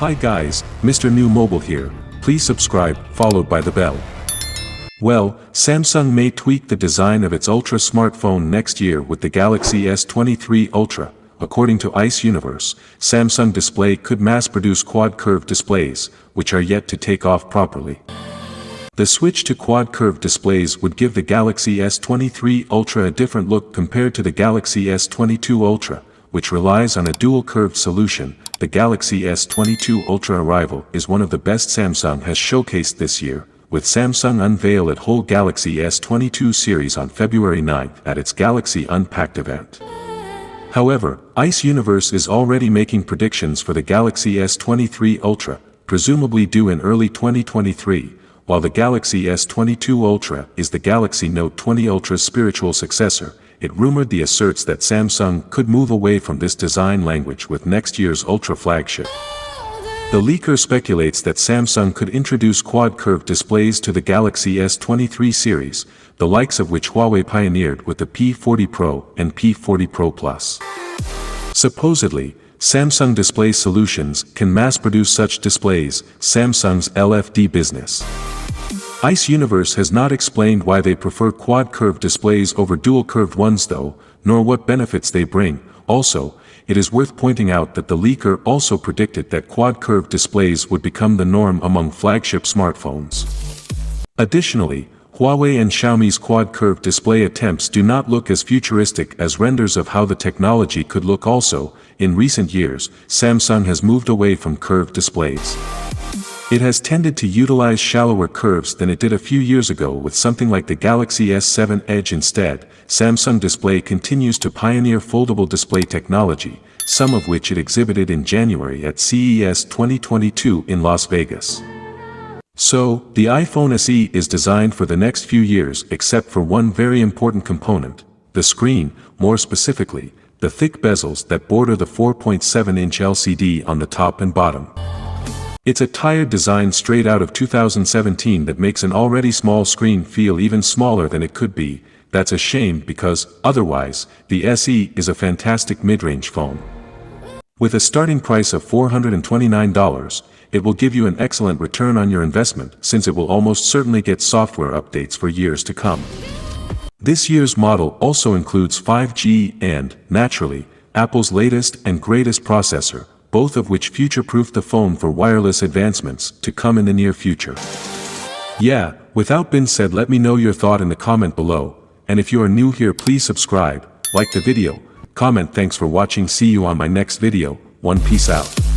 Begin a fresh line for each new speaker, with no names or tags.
Hi guys, Mrnewmobile here, please subscribe, followed by the bell. Well, Samsung may tweak the design of its Ultra smartphone next year with the Galaxy S23 Ultra. According to Ice Universe, Samsung Display could mass-produce quad-curved displays, which are yet to take off properly. The switch to quad-curved displays would give the Galaxy S23 Ultra a different look compared to the Galaxy S22 Ultra, which relies on a dual-curved solution. The Galaxy S22 Ultra arrival is one of the best Samsung has showcased this year, with Samsung unveil at whole Galaxy S22 series on February 9 at its Galaxy Unpacked event. However, Ice Universe is already making predictions for the Galaxy S23 Ultra, presumably due in early 2023, while the Galaxy S22 Ultra is the Galaxy Note 20 Ultra's spiritual successor. It rumored the asserts that Samsung could move away from this design language with next year's Ultra flagship. The leaker speculates that Samsung could introduce quad-curved displays to the Galaxy S23 series, the likes of which Huawei pioneered with the P40 Pro and P40 Pro Plus. Supposedly, Samsung Display Solutions can mass-produce such displays, Samsung's LFD business. Ice Universe has not explained why they prefer quad-curved displays over dual-curved ones though, nor what benefits they bring. Also, it is worth pointing out that the leaker also predicted that quad-curved displays would become the norm among flagship smartphones. Additionally, Huawei and Xiaomi's quad-curved display attempts do not look as futuristic as renders of how the technology could look. Also, in recent years, Samsung has moved away from curved displays. It has tended to utilize shallower curves than it did a few years ago with something like the Galaxy S7 Edge. Instead, Samsung Display continues to pioneer foldable display technology, some of which it exhibited in January at CES 2022 in Las Vegas. So, the iPhone SE is designed for the next few years except for one very important component, the screen, more specifically, the thick bezels that border the 4.7-inch LCD on the top and bottom. It's a tired design straight out of 2017 that makes an already small screen feel even smaller than it could be. That's a shame because, otherwise, the SE is a fantastic mid-range phone. With a starting price of $429, it will give you an excellent return on your investment since it will almost certainly get software updates for years to come. This year's model also includes 5G and, naturally, Apple's latest and greatest processor, both of which future-proof the phone for wireless advancements to come in the near future. Yeah, without being said, let me know your thought in the comment below, and if you are new here please subscribe, like the video, comment. Thanks for watching, see you on my next video, peace out.